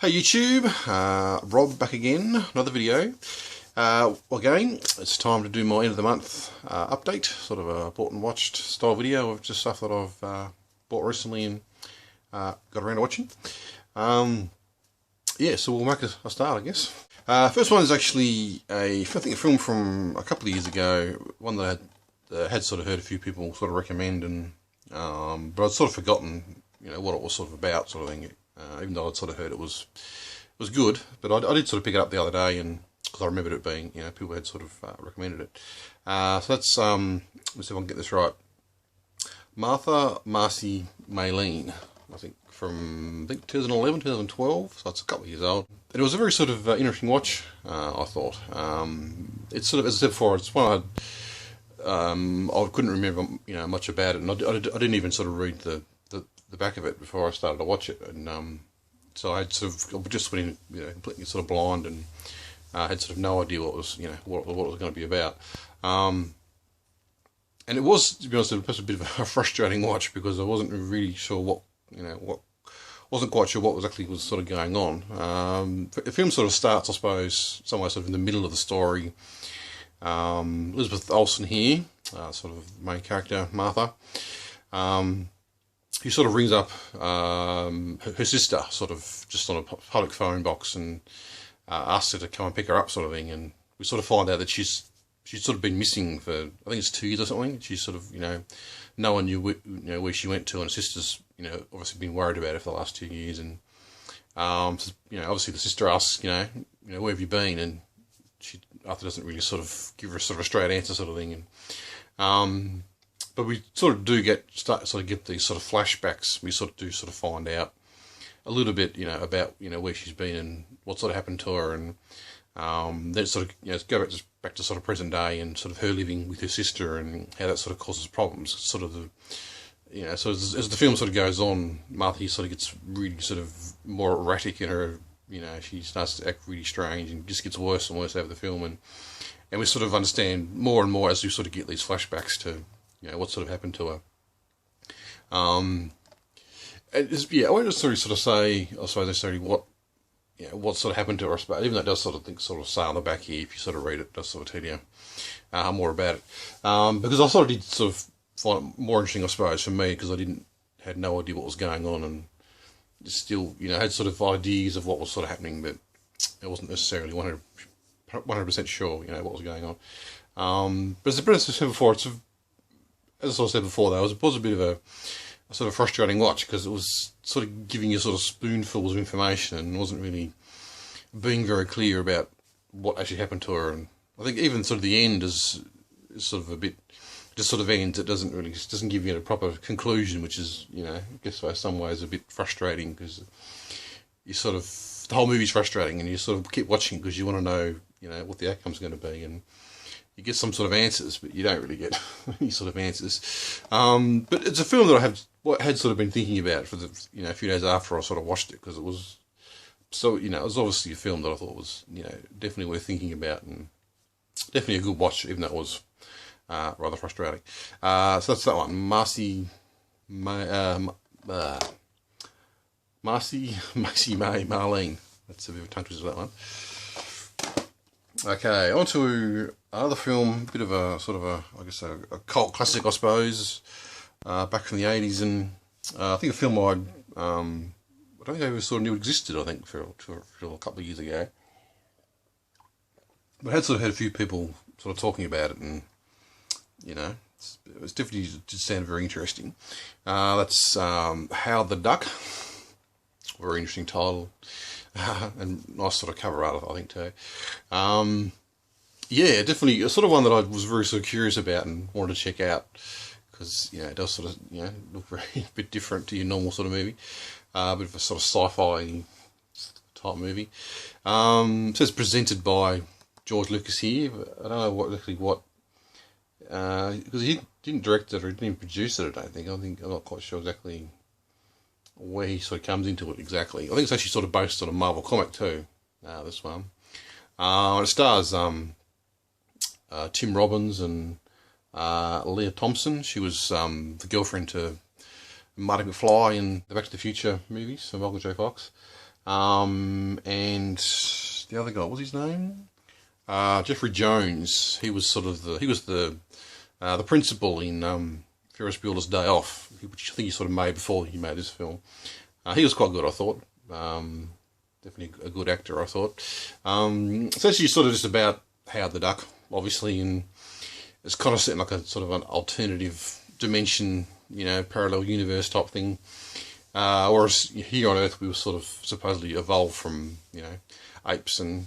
Hey YouTube, Rob back again, another video. Again, it's time to do my end of the month update, sort of a bought and watched style video of just stuff that I've bought recently and got around to watching. Yeah, so we'll make a start, I guess. First one is actually I think a film from a couple of years ago, one that I had sort of heard a few people sort of recommend, and but I'd sort of forgotten, what it was sort of about, sort of thing. Even though I'd sort of heard it was good, but I did sort of pick it up the other day, and because I remembered it being, people had sort of recommended it. So that's let's see if I can get this right. Martha, Marcy, Maylene, I think from 2011, 2012, so it's a couple of years old. And it was a very sort of interesting watch, I thought. It's sort of, as I said before, it's one I couldn't remember much about it, and I didn't even sort of read the back of it before I started to watch it, and so I had sort of just went in, completely sort of blind, and had sort of no idea what was, what it was going to be about. And it was, to be honest, it was a bit of a frustrating watch because I wasn't really sure wasn't quite sure what exactly was sort of going on. The film sort of starts, I suppose, somewhere sort of in the middle of the story. Elizabeth Olsen here, sort of the main character, Martha. He sort of rings up her sister, sort of just on a public phone box, and asks her to come and pick her up, sort of thing. And we sort of find out that she's sort of been missing for, I think it's 2 years or something. She's sort of, no one knew where she went to, and her sister's, obviously been worried about her for the last 2 years. And obviously the sister asks, where have you been? And Arthur doesn't really sort of give her sort of a straight answer, sort of thing. And but we sort of do get these sort of flashbacks. We sort of do sort of find out a little bit, about where she's been and what sort of happened to her, and then sort of go back to sort of present day and sort of her living with her sister and how that sort of causes problems. Sort of so as the film sort of goes on, Martha sort of gets really sort of more erratic in her. She starts to act really strange and just gets worse and worse over the film, and we sort of understand more and more as we sort of get these flashbacks to what sort of happened to her. I won't necessarily sort of say, I suppose, necessarily what sort of happened to her, but even though it does sort of say on the back here, if you sort of read it, it does sort of tell you more about it. Because I sort of did sort of find it more interesting, I suppose, for me, because I had no idea what was going on, and still, had sort of ideas of what was sort of happening, but I wasn't necessarily 100% sure, what was going on. But as I said before, as I said before, though, it was a bit of a sort of frustrating watch, because it was sort of giving you sort of spoonfuls of information and wasn't really being very clear about what actually happened to her. And I think even sort of the end is sort of a bit, just sort of ends. It doesn't give you a proper conclusion, which is, I guess in some ways a bit frustrating, because you sort of, the whole movie's frustrating, and you sort of keep watching because you want to know, what the outcome's going to be, and you get some sort of answers, but you don't really get any sort of answers. But it's a film that I had sort of been thinking about for the a few days after I sort of watched it, because it was so it was obviously a film that I thought was definitely worth thinking about, and definitely a good watch, even though it was rather frustrating. So that's that one, Marcy May Marlene. That's a bit of a tongue twister, that one. Okay, on to another film, bit of a sort of I guess a cult classic, I suppose, back from the 80s, and I think a film I don't think I ever sort of knew existed, I think, for a couple of years ago. But I had sort of heard a few people sort of talking about it, and, it was definitely did sound very interesting. That's Howard the Duck. Very interesting title. And nice sort of cover art, I think, too. Yeah, definitely a sort of one that I was very sort of curious about and wanted to check out, because it does sort of look very a bit different to your normal sort of movie, a bit of a sort of sci-fi type movie. It says presented by George Lucas here. But I don't know because he didn't direct it or he didn't even produce it. I'm not quite sure exactly where he sort of comes into it exactly. I think it's actually sort of based on a Marvel comic too, this one. It stars Tim Robbins and Leah Thompson. She was the girlfriend to Marty McFly in the Back to the Future movies for Michael J. Fox. And the other guy, what was his name? Jeffrey Jones. He was sort of the principal in Ferris Bueller's Day Off, which I think he sort of made before he made this film. He was quite good, I thought. Definitely a good actor, I thought. It's actually sort of just about Howard the Duck, obviously, and it's kind of set in like a sort of an alternative dimension, parallel universe type thing. Whereas here on Earth we were sort of supposedly evolved from, apes and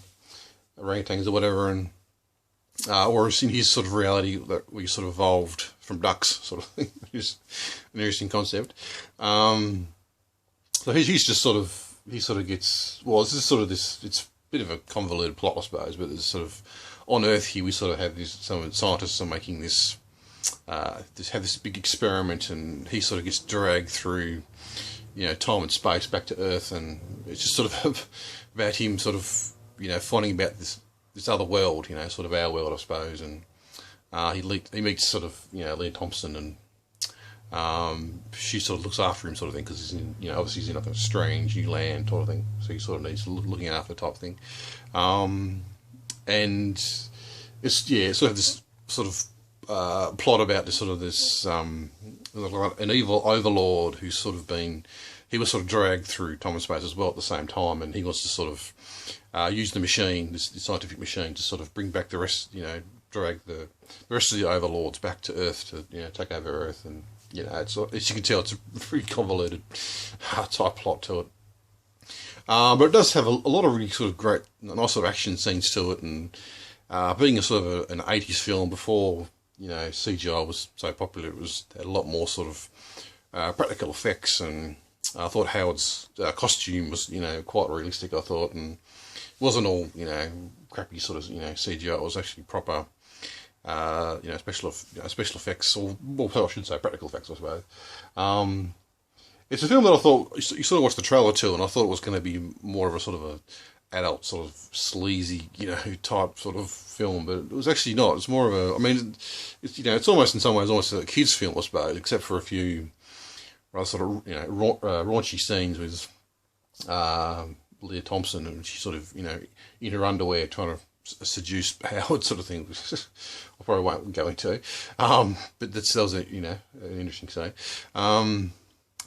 orangutans or whatever, and whereas in his sort of reality that we sort of evolved from ducks, sort of thing, which is an interesting concept. So he's just sort of, he sort of gets, well, it's just sort of this, it's a bit of a convoluted plot, I suppose, but there's sort of, on Earth here, we sort of have this, some scientists are making this, have this big experiment, and he sort of gets dragged through, time and space back to Earth, and it's just sort of about him sort of, finding about this other world, sort of our world, I suppose, and he meets sort of, Leah Thompson, and she sort of looks after him, sort of thing, because he's in, obviously he's in like a strange new land, sort of thing, so he sort of needs looking after type thing, and it's sort of this sort of plot about this an evil overlord who's sort of he was sort of dragged through time and space as well at the same time, and he wants to sort of use the machine, this scientific machine, to sort of bring back the rest, drag the rest of the overlords back to Earth to take over Earth, and it's, as you can tell, it's a pretty convoluted type plot to it. But it does have a lot of really sort of great, nice sort of action scenes to it, and being a sort of an 80s film before, CGI was so popular, it had a lot more sort of practical effects, and I thought Howard's costume was, quite realistic, I thought, and it wasn't all, crappy sort of, CGI. It was actually proper, special effects, or well, I should say practical effects, I suppose. It's a film that I thought, you sort of watched the trailer to, and I thought it was going to be more of a sort of a adult sort of sleazy, type sort of film, but it was actually not. It's more of a, I mean, it's almost in some ways almost a kids' film, I suppose, except for a few rather sort of, raunchy scenes with Leah Thompson, and she sort of, in her underwear trying to seduce Howard, sort of thing. I probably won't go into, but that was an interesting scene.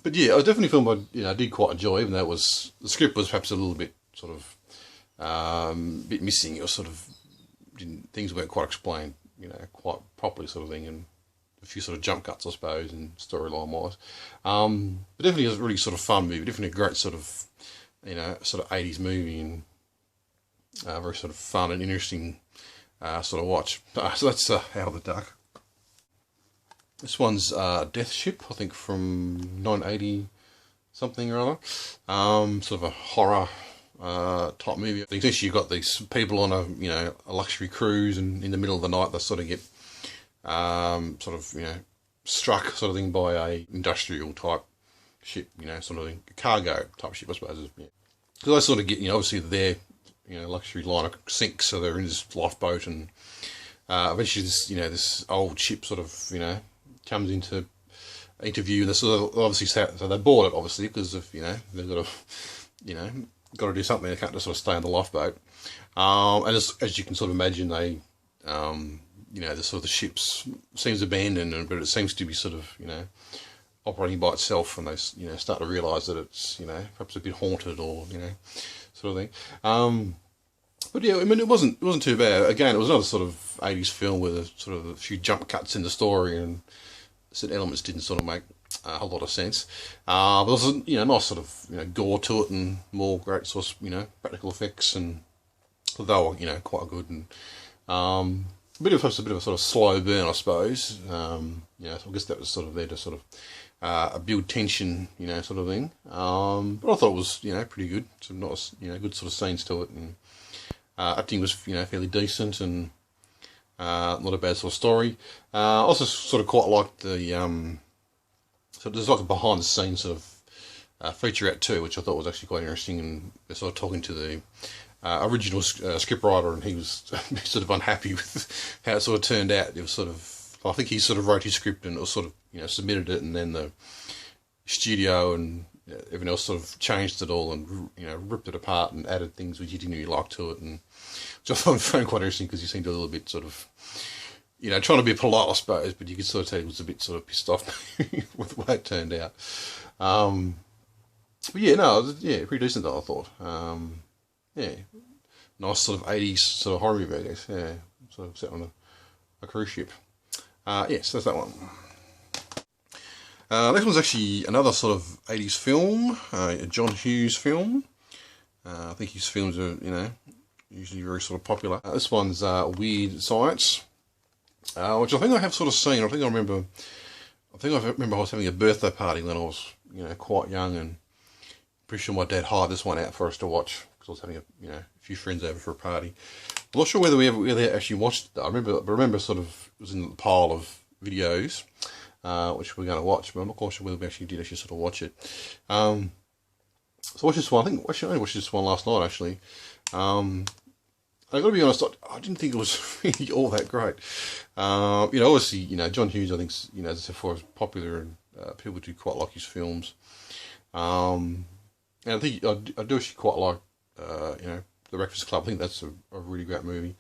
But yeah, it was definitely a film I did quite enjoy, even though the script was perhaps a little bit sort of bit missing. It was sort of things weren't quite explained, quite properly, sort of thing, and a few sort of jump cuts, I suppose, in storyline wise. But definitely it was a really sort of fun movie. Definitely a great sort of sort of 80s movie, and very sort of fun and interesting sort of watch. So that's Howard the Duck. This one's Death Ship, I think from 1980 something or other. Sort of a horror type movie. Essentially, you've got these people on a luxury cruise, and in the middle of the night they sort of get struck, sort of thing, by a industrial type ship, sort of thing, cargo type ship, I suppose. Because they sort of get, obviously their luxury liner sinks, so they're in this lifeboat, and eventually this old ship sort of comes into view, and they sort of obviously, so they board it, obviously, because of they've got to do something. They can't just sort of stay on the lifeboat, and as you can sort of imagine, they the sort of the ship seems abandoned, but it seems to be sort of operating by itself, and they start to realise that it's perhaps a bit haunted, or sort of thing. But yeah, I mean, it wasn't too bad. Again, it was another sort of 80s film with a few jump cuts in the story, and certain elements didn't sort of make a whole lot of sense. But there was a nice sort of gore to it, and more great sort of practical effects, and they were quite good, and a bit of a sort of slow burn, I suppose. So I guess that was sort of there to sort of build tension, sort of thing. But I thought it was pretty good. Some nice good sort of scenes to it, and acting was fairly decent, and not a bad sort of story. Also sort of quite liked the so there's like a behind the scenes sort of featurette too, which I thought was actually quite interesting, and they're sort of talking to the original scriptwriter, and he was sort of unhappy with how it sort of turned out. It was sort of, I think he sort of wrote his script, and it was sort of submitted it, and then the studio and everyone else sort of changed it all and, ripped it apart and added things which you didn't really like to it, and which I found quite interesting because he seemed a little bit sort of, trying to be polite, I suppose, but you could sort of tell he was a bit sort of pissed off with the way it turned out. But yeah, no, pretty decent though, I thought. Yeah, nice sort of 80s sort of horror movie, I guess. Yeah, sort of set on a cruise ship. So that's that one. Next one's actually another sort of 80s film, a John Hughes film. I think his films are, usually very sort of popular. This one's Weird Science, which I think I have sort of seen. I remember I was having a birthday party when I was, quite young, and pretty sure my dad hired this one out for us to watch because I was having a few friends over for a party. I'm not sure whether we ever actually watched it though. I remember sort of it was in the pile of videos which we're going to watch, but I'm not quite sure whether we actually did sort of watch it. So watch this one. I think I only watched this one last night actually. I got to be honest, I didn't think it was really all that great. Obviously, John Hughes, I think, as I said before, is popular and people do quite like his films. And I think I do actually quite like, The Breakfast Club. I think that's a really great movie.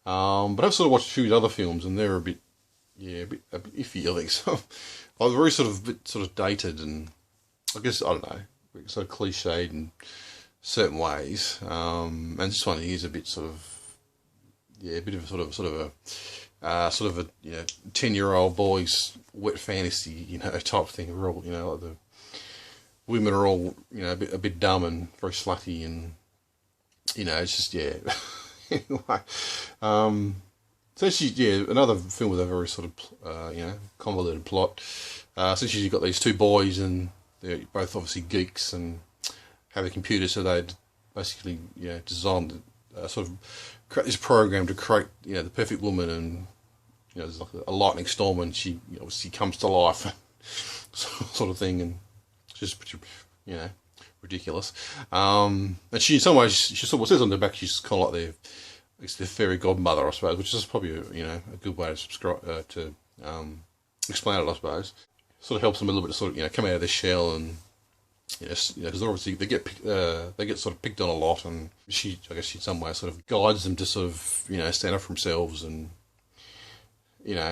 But I've sort of watched a few other films, and they're a bit iffy, I think. So I was very sort of dated, and I guess, I don't know, sort of cliched in certain ways. And this one is a bit sort of, a bit of sort of a 10-year-old boy's wet fantasy, type thing. We're all, like the women are all, a bit dumb and very slutty, and it's just anyway. So actually, another film with a very sort of convoluted plot. Essentially, you've got these two boys, and they're both obviously geeks and have a computer, so they'd basically designed sort of create this program to create the perfect woman, and there's like a lightning storm, and she obviously comes to life, sort of thing, and it's just ridiculous. And she, in some ways, she sort of says on the back, she's kind of like their fairy godmother, I suppose, which is probably a good way to explain it, I suppose. Sort of helps them a little bit to sort of come out of their shell, and because obviously they get sort of picked on a lot, and she, I guess, in some way sort of guides them to sort of stand up for themselves, and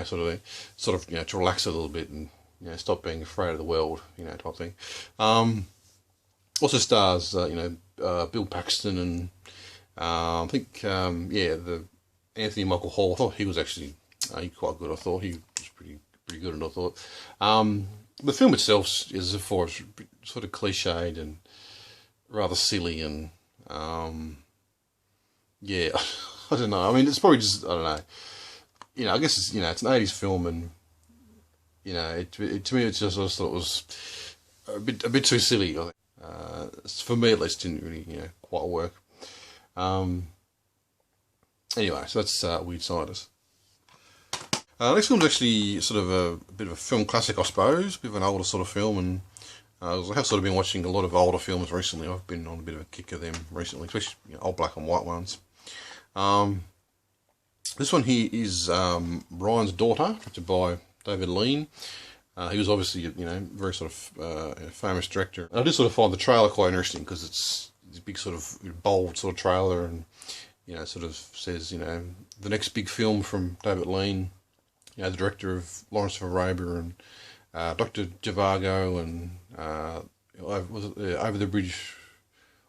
sort of to relax a little bit, and stop being afraid of the world, type thing. Also stars Bill Paxton, and I think the Anthony Michael Hall. I thought he was actually quite good. I thought he was pretty good, and I thought the film itself is sort of cliched and rather silly, and I don't know. I mean, it's probably just, I don't know. I guess it's it's an 80s film, and to me, it's just, I just thought it was a bit too silly. I think for me at least, didn't really quite work. Anyway, so that's Weird Scientist. Next film's actually sort of a bit of a film classic, I suppose, a bit of an older sort of film, and I have sort of been watching a lot of older films recently. I've been on a bit of a kick of them recently, especially old black and white ones. This one here is Ryan's Daughter, directed by David Lean. He was obviously, very sort of famous director. And I did sort of find the trailer quite interesting because it's a big sort of bold sort of trailer, and sort of says the next big film from David Lean, the director of Lawrence of Arabia and Dr. Zhivago, and was it Over the Bridge,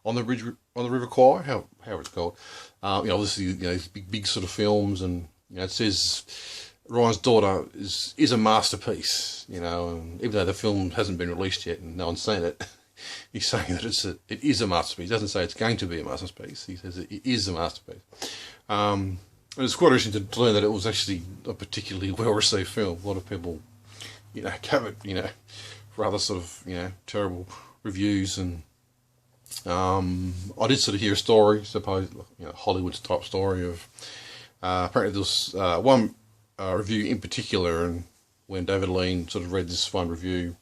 on the River Kwai, how it's called. Obviously these big sort of films, and it says Ryan's Daughter is a masterpiece, and even though the film hasn't been released yet and no one's seen it, he's saying that it is a masterpiece. He doesn't say it's going to be a masterpiece. He says it is a masterpiece. And it's quite interesting to learn that it was actually a particularly well-received film. A lot of people, gave it, rather sort of, terrible reviews. And I did sort of hear a story, suppose, Hollywood's type story of, apparently there was one review in particular, and when David Lean sort of read this one review,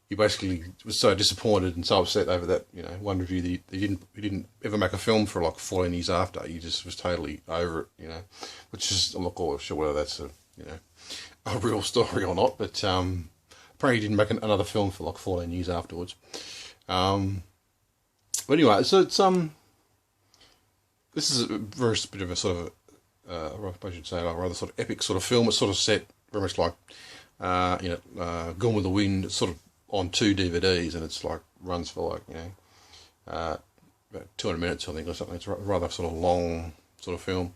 he basically was so disappointed and so upset over that, one review that he didn't ever make a film for like 14 years after. He just was totally over it, which is, I'm not quite sure whether that's a real story or not, but apparently he didn't make another film for like 14 years afterwards. But anyway, so it's this is a very bit of a sort of I should say a rather sort of epic sort of film. It's sort of set very much like Gone with the Wind. It's sort of on 2 DVDs, and it's like runs for like about 200 minutes, I think, or something. It's a rather sort of long sort of film.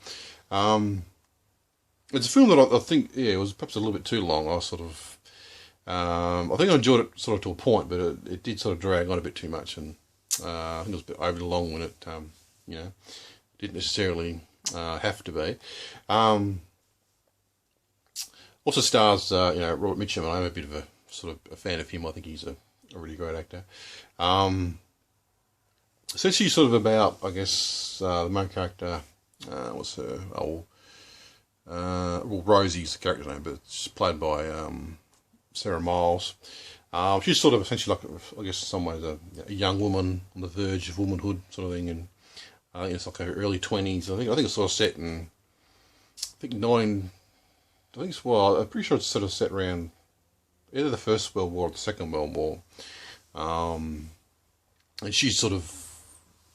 It's a film that I think, yeah, it was perhaps a little bit too long. I sort of, I think I enjoyed it sort of to a point, but it did sort of drag on a bit too much, and I think it was a bit overly long when it, didn't necessarily have to be. Also stars, Robert Mitchum, and I'm a bit of a sort of a fan of him. I think he's a really great actor. Essentially, sort of about, I guess, the main character. What's her? Well, Rosie's the character's name, but it's played by Sarah Miles. She's sort of essentially like, I guess, in some ways a young woman on the verge of womanhood, sort of thing, and it's like her early 20s. I think it's sort of set in, I'm pretty sure it's sort of set around either the First World War or the Second World War. And she's sort of,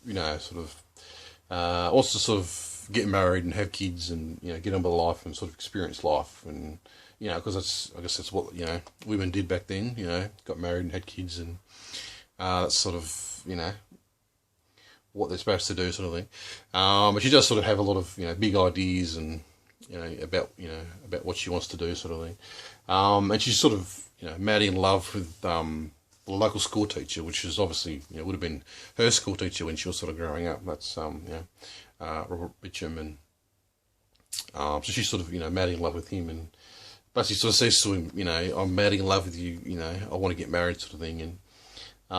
wants to sort of get married and have kids and, get on with life and sort of experience life. And, because I guess that's what, women did back then, got married and had kids, and that's sort of, what they're supposed to do, sort of thing. But she does sort of have a lot of, big ideas and, about what she wants to do, sort of thing. And she's sort of, madly in love with the local school teacher, which is obviously, would have been her school teacher when she was sort of growing up. That's, Robert Mitchum, and so she's sort of, madly in love with him, and basically sort of says to him, I'm madly in love with you, I want to get married, sort of thing. And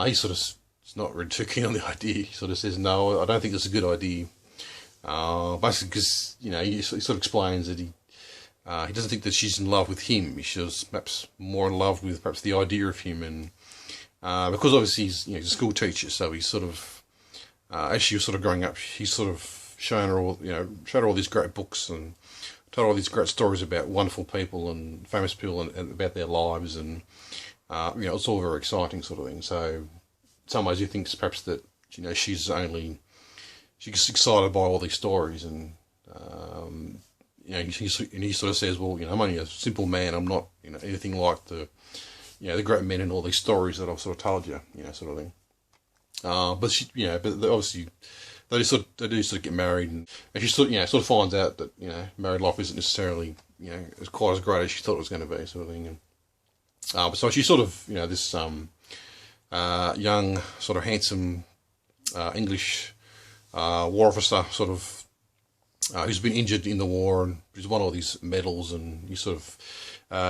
he sort of is not really too keen on the idea. He sort of says, no, I don't think it's a good idea. Basically because, he sort of explains that he doesn't think that she's in love with him. She's perhaps more in love with perhaps the idea of him, and because obviously he's, he's a school teacher, so he's sort of, as she was sort of growing up, he's sort of shown her all these great books and told all these great stories about wonderful people and famous people and about their lives, and it's all very exciting, sort of thing. So in some ways he thinks perhaps that she's excited by all these stories, and he sort of says, well, I'm only a simple man. I'm not anything like the great men in all these stories that I've sort of told you, sort of thing. But she, but obviously they do sort of get married, and she sort of finds out that married life isn't necessarily as quite as great as she thought it was going to be, sort of thing. And but so she's sort of this young, sort of handsome English war officer, sort of who's been injured in the war, and he's won all these medals, and he sort of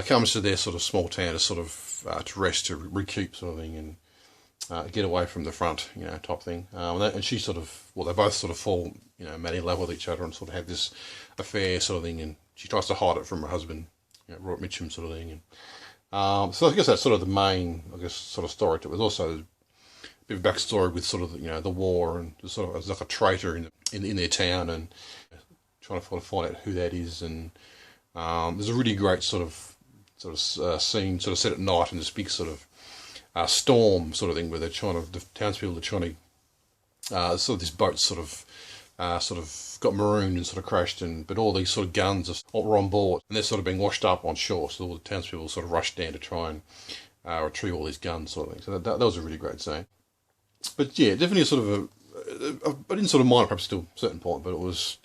comes to their sort of small town to sort of to rest, to recoup, sort of thing, and get away from the front, type thing. And she sort of, well, they both sort of fall, madly in love with each other and sort of have this affair, sort of thing. And she tries to hide it from her husband, Robert Mitchum, sort of thing. And so I guess that's sort of the main, sort of story to it. There's also a bit of backstory with sort of the war, and sort of as like a traitor in their town, and trying to find out who that is. And there's a really great sort of scene, sort of set at night, and this big sort of storm, sort of thing, where the townspeople are trying to sort of this boat sort of got marooned and sort of crashed, but all these sort of guns were on board, and they're sort of being washed up on shore, so all the townspeople sort of rushed down to try and retrieve all these guns, sort of thing. So that was a really great scene. But yeah, definitely sort of I didn't sort of mind perhaps to a certain point, but it was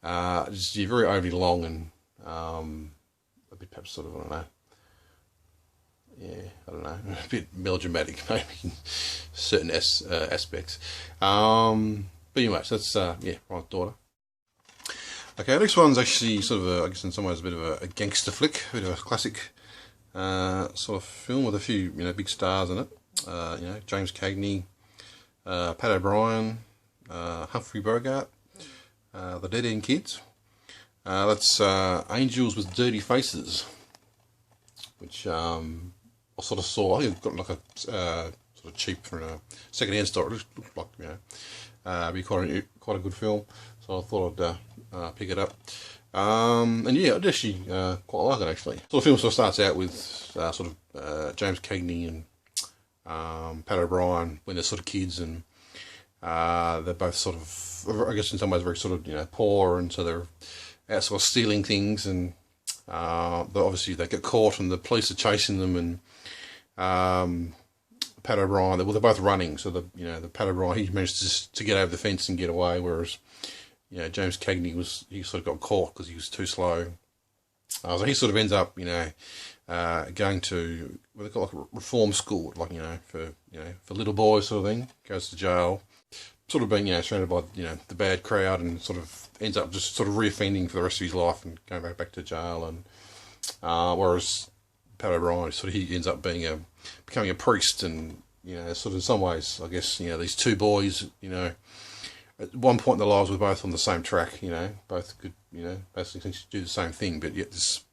just very overly long, and a bit perhaps sort of, I don't know, a bit melodramatic maybe in certain aspects. But anyway, so that's, Right Daughter. Okay, next one's actually sort of, I guess in some ways a bit of a gangster flick, a bit of a classic sort of film with a few, big stars in it. James Cagney, Pat O'Brien, Humphrey Bogart, the Dead End Kids. That's Angels with Dirty Faces, which I sort of saw. I think it got like a sort of cheap from a second-hand store. It looked like be quite a good film, so I thought I'd pick it up. And yeah, I'd actually quite like it actually. So the film sort of starts out with James Cagney and Pat O'Brien when they're sort of kids, and they're both sort of, I guess in some ways, very sort of, you know, poor, and so they're out sort of stealing things, and obviously they get caught, and the police are chasing them, and Pat O'Brien, they're both running, so the Pat O'Brien, he managed to get over the fence and get away, whereas, you know, James Cagney he sort of got caught because he was too slow. So he sort of ends up, you know, going to what they call like a reform school, like, you know, for little boys sort of thing. Goes to jail, sort of being, you know, surrounded by, you know, the bad crowd, and sort of ends up just sort of reoffending for the rest of his life and going back to jail. And whereas Pat O'Brien, he ends up becoming a priest, and, you know, sort of in some ways, I guess, you know, these two boys, you know, at one point in their lives were both on the same track, you know, both could, you know, basically do the same thing, but yet this,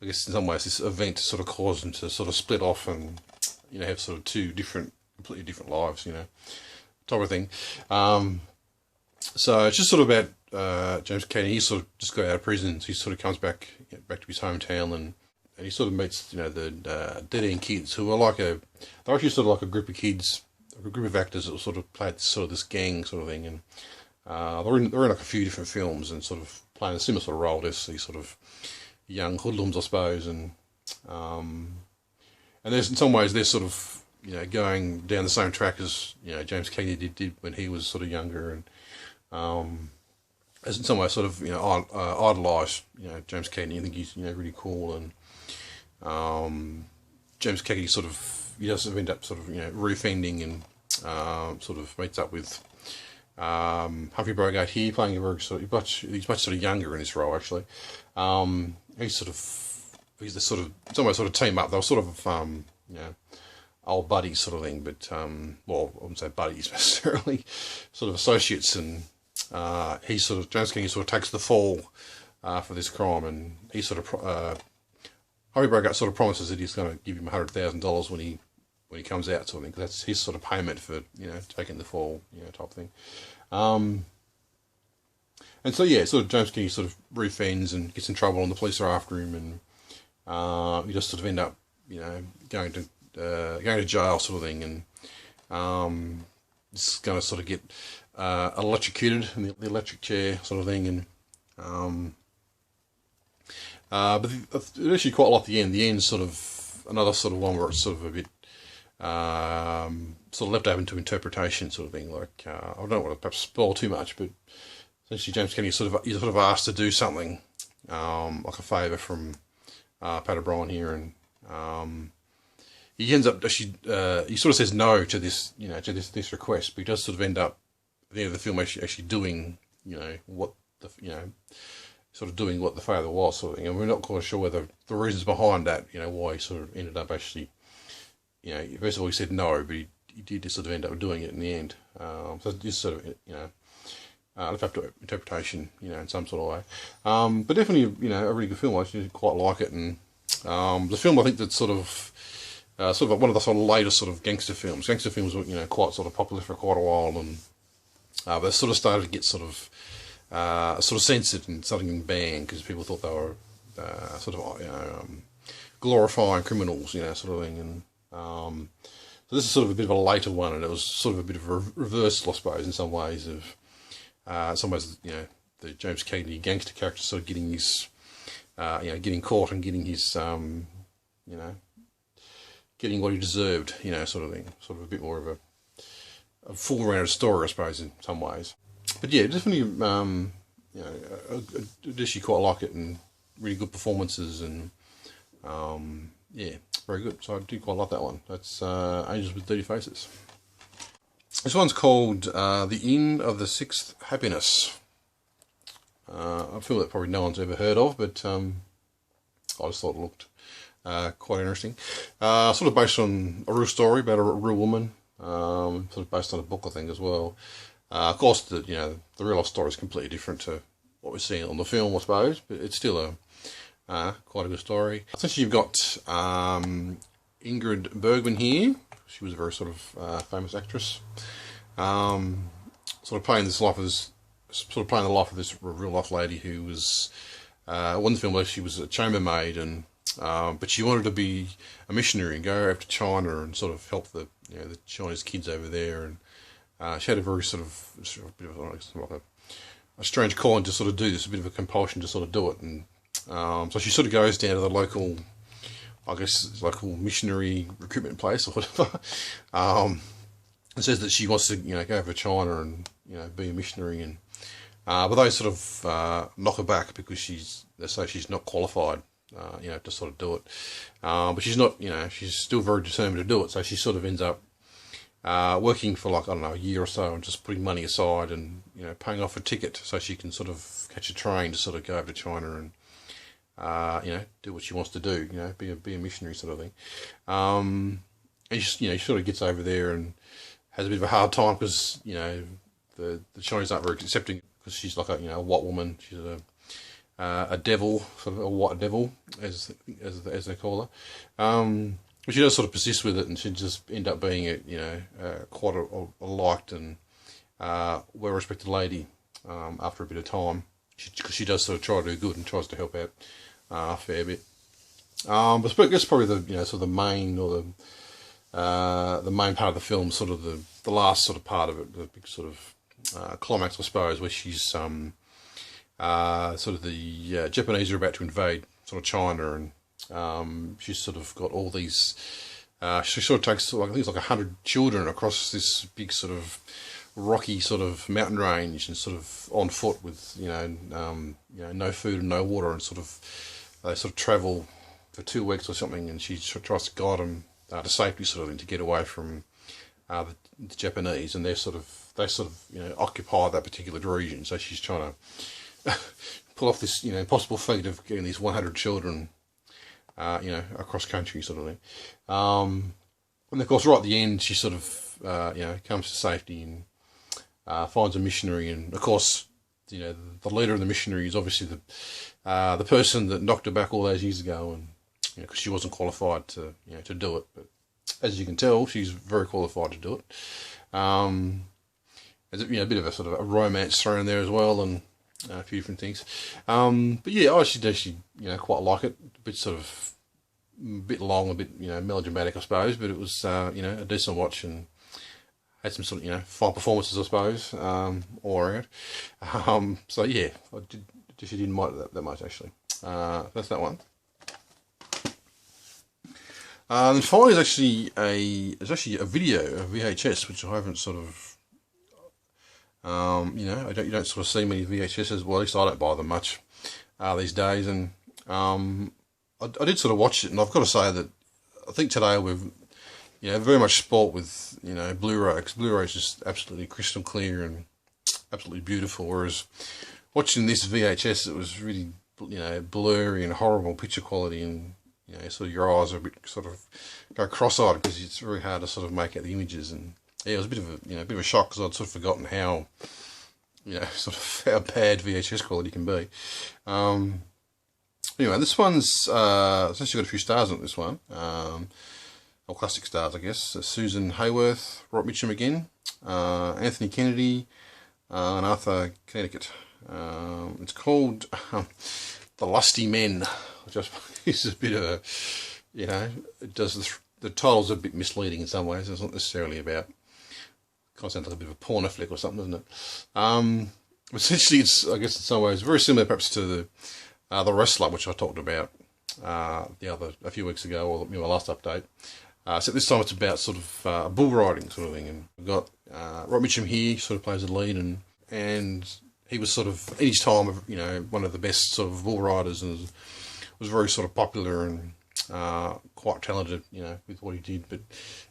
I guess in some ways, this event sort of caused them to sort of split off and, you know, have sort of two completely different lives, you know, type of thing. So it's just sort of about James Cagney. He sort of just got out of prison, so he sort of comes back to his hometown, and he sort of meets, you know, the dead end kids who are they're actually sort of like a group of kids, a group of actors that sort of played sort of this gang sort of thing, and they're in like a few different films and sort of playing a similar sort of role. There's these sort of young hoodlums, I suppose, and there's in some ways they're sort of, you know, going down the same track as, you know, James Cagney did when he was sort of younger, and as in some ways sort of, you know, idolise, you know, James Cagney. I think he's, you know, really cool, and James Cagney he does end up sort of, you know, reoffending, and sort of meets up with Humphrey Bogart here, playing a very he's much sort of younger in this role, actually. He's the sort of, in some ways, sort of team up. They were sort of, you know, old buddies sort of thing, but, well, I wouldn't say buddies necessarily, sort of associates, and James Cagney sort of takes the fall for this crime, and he sort of, Humphrey Bogart sort of promises that he's going to give him $100,000 when he comes out, sort of thing, because that's his sort of payment for, you know, taking the fall, you know, type thing. And so, yeah, sort of James Cagney sort of reoffends and gets in trouble, and the police are after him, and he just sort of end up, you know, going to jail, sort of thing, and just going to sort of get electrocuted in the electric chair, sort of thing, and but I actually quite like the end. The end's sort of another sort of one where it's sort of a bit sort of left open to interpretation, sort of thing. Like I don't want to perhaps spoil too much, but essentially James Cagney he's sort of asked to do something like a favour from Pat O'Brien here, and he ends up actually he sort of says no to this, you know, to this request, but he does sort of end up at the end of the film actually doing, you know, what the, you know, sort of doing what the favour was, sort of thing. And we're not quite sure whether the reasons behind that, you know, why he sort of ended up actually, you know, first of all he said no, but he did just sort of end up doing it in the end. So it's just sort of, you know, left up to interpretation, you know, in some sort of way. But definitely, you know, a really good film. I actually quite like it, and the film, I think, that's sort of one of the sort of later sort of gangster films. Gangster films were, you know, quite sort of popular for quite a while, and they sort of started to get sort of censored and starting banned because people thought they were sort of, you know, glorifying criminals, you know, sort of thing. And so this is sort of a bit of a later one, and it was sort of a bit of a reversal, I suppose, in some ways of, you know, the James Cagney gangster character sort of getting his, you know, getting caught and getting his, you know, getting what he deserved, you know, sort of thing. Sort of a bit more of a full-rounded story, I suppose, in some ways. But yeah, definitely, you know, I actually quite like it, and really good performances, and yeah, very good. So I do quite like that one. That's Angels with Dirty Faces. This one's called The Inn of the Sixth Happiness. A film that probably no one's ever heard of, but I just thought it looked quite interesting. Sort of based on a real story about a real woman. Sort of based on a book, I think, as well. Of course, you know, the real life story is completely different to what we're seeing on the film, I suppose, but it's still quite a good story. Essentially, you've got Ingrid Bergman here. She was a very sort of famous actress. Sort of playing the life of this real life lady who was one of the film, she was a chambermaid, and but she wanted to be a missionary and go over to China and sort of help the you know, the Chinese kids over there, and she had a very sort of bit of like a strange calling to sort of do this, a bit of a compulsion to sort of do it, and so she sort of goes down to the local, I guess, local missionary recruitment place or whatever, and says that she wants to, you know, go over to China and, you know, be a missionary, and but they sort of knock her back because they say she's not qualified, you know, to sort of do it, but she's not, you know, she's still very determined to do it, so she sort of ends up working for, like, I don't know, a year or so, and just putting money aside and, you know, paying off a ticket so she can sort of catch a train to sort of go over to China and, you know, do what she wants to do, you know, be a missionary sort of thing. And she, you know, she sort of gets over there and has a bit of a hard time because, you know, the Chinese aren't very accepting because she's like a, you know, a white woman. She's a devil, sort of a white devil, as they call her. But she does sort of persist with it, and she just end up being a, you know, quite a liked and well-respected lady after a bit of time. Because she does sort of try to do good and tries to help out a fair bit. But I guess probably the, you know, sort of the main, or the main part of the film, sort of the last sort of part of it, the big sort of climax, I suppose, where she's sort of the Japanese are about to invade sort of China, and she's sort of got all these. She sort of takes, like, I think it's like 100 children across this big sort of rocky sort of mountain range, and sort of on foot with, you know, no food and no water, and sort of they sort of travel for 2 weeks or something, and she tries to guide them to safety, sort of thing, to get away from the Japanese, and they sort of you know, occupy that particular region. So she's trying to pull off this, you know, impossible feat of getting these 100 children, you know, across country, sort of thing. And of course, right at the end, she sort of you know, comes to safety and finds a missionary, and of course, you know, the leader of the missionary is obviously the person that knocked her back all those years ago, and, you know, because she wasn't qualified to, you know, to do it, but as you can tell, she's very qualified to do it. There's, you know, a bit of a sort of a romance thrown in there as well, and a few different things. But yeah, I actually, you know, quite like it. A bit sort of, a bit long, a bit, you know, melodramatic, I suppose, but it was, you know, a decent watch, and had some sort of, you know, fine performances, I suppose, all around. So yeah, I didn't mind it that much, actually. That's that one. And finally, there's actually a video, a VHS, which I haven't sort of, you know, you don't sort of see many VHSs. Well, at least I don't buy them much these days. And I did sort of watch it, and I've got to say that I think today we've, you know, very much spoilt with, you know, Blu-ray, because Blu-ray is just absolutely crystal clear and absolutely beautiful, whereas watching this VHS, it was really, you know, blurry and horrible picture quality, and, you know, sort of your eyes are a bit sort of go cross-eyed because it's very hard to sort of make out the images. And yeah, it was a bit of a, you know, a bit of a shock, because I'd sort of forgotten how, you know, sort of how bad VHS quality can be. Anyway, this one's it's actually got a few stars on it, this one. Or classic stars, I guess. Susan Hayworth, Robert Mitchum again, Anthony Kennedy, and Arthur Connecticut. It's called The Lusty Men, which I suppose is a bit of a, you know, it does, the title's a bit misleading in some ways. It's not necessarily about, kind of sounds like a bit of a porno flick or something, doesn't it? Essentially, it's, I guess in some ways, very similar perhaps to the Wrestler, which I talked about a few weeks ago, or my last update. So this time it's about sort of bull riding sort of thing, and we've got Rob Mitchum here, sort of plays the lead, and he was sort of, in his time, you know, one of the best sort of bull riders, and was very sort of popular and quite talented, you know, with what he did. But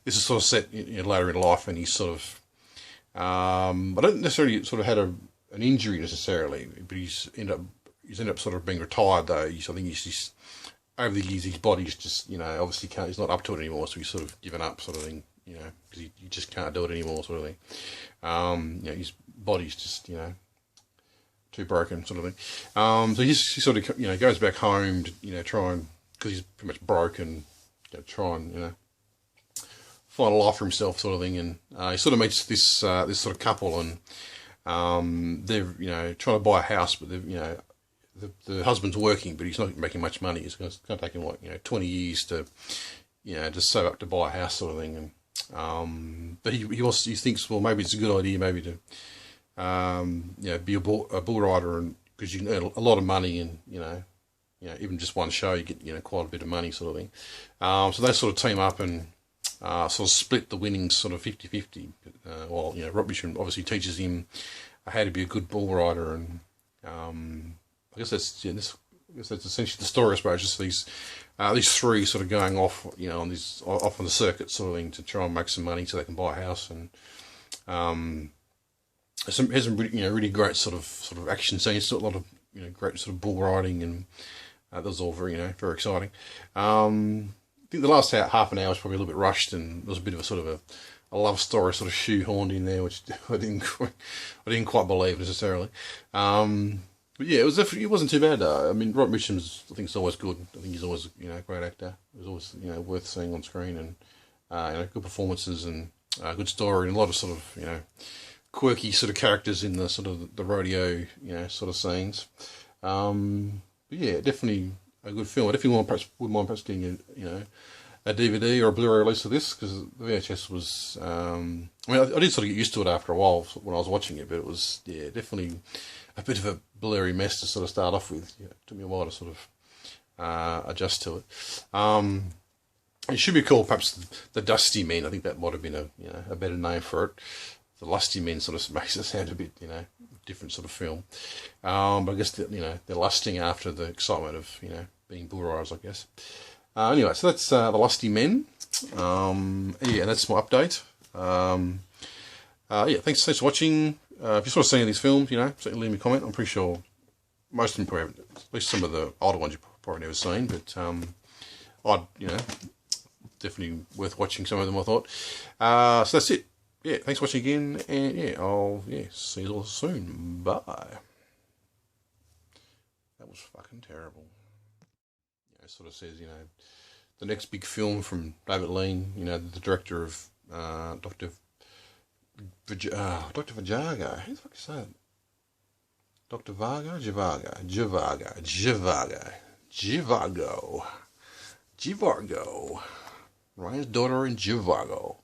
this is sort of set, you know, later in life, and he's sort of, I don't necessarily sort of had an injury necessarily, but he's ended up sort of being retired though. I think he's over the years, his body's just, you know, obviously can't, he's not up to it anymore, so he's sort of given up sort of thing, you know, because he just can't do it anymore sort of thing. You know, his body's just, you know, too broken sort of thing. So he sort of, you know, goes back home to, you know, try and, because he's pretty much broken, you know, try and, you know, find a life for himself sort of thing. And he sort of meets this sort of couple, and they're, you know, trying to buy a house, but they've, you know, the husband's working, but he's not making much money. It's going to take him, like, you know, 20 years to, you know, just save up to buy a house sort of thing. And But he thinks, well, maybe it's a good idea maybe to be a bull rider, and because you can earn a lot of money, and even just one show you get quite a bit of money sort of thing. So they sort of team up and sort of split the winnings sort of 50-50. While Rob Mitchum obviously teaches him how to be a good bull rider, and I guess that's essentially the story. I suppose just these three sort of going off off on the circuit sort of thing to try and make some money so they can buy a house, and has some really great sort of action scenes, a lot of great sort of bull riding, and that was all very very exciting. I think the last half an hour was probably a little bit rushed, and there was a bit of a love story sort of shoehorned in there, which I didn't quite believe necessarily. But yeah, it wasn't too bad. I mean, Rob Mitchum's, I think, is always good. I think he's always a great actor. He was always worth seeing on screen, and good performances, and good story, and a lot of sort of quirky sort of characters in the sort of the rodeo sort of scenes. But yeah, definitely a good film. I definitely would mind perhaps getting a DVD or a Blu-ray release of this, because the VHS was. I mean, I did sort of get used to it after a while when I was watching it, but it was definitely a bit of a blurry mess to sort of start off with. It took me a while to sort of adjust to it. It should be called perhaps the Dusty Men. I think that might have been a better name for it. The Lusty Men sort of makes it sound a bit different sort of film. But I guess they're lusting after the excitement of being bull riders, I guess. Anyway, so that's the Lusty Men. Yeah, that's my update. Yeah, thanks for watching. If you sort of seen these films, certainly leave me a comment. I'm pretty sure most of them probably haven't, at least some of the older ones you've probably never seen, but I'd, definitely worth watching some of them, I thought. So that's it. Yeah, thanks for watching again, and yeah, I'll see you all soon. Bye. That was fucking terrible. It sort of says, the next big film from David Lean, the director of Dr. Vajago. How the fuck is that? Dr. Jivago. Ryan's daughter in Jivago.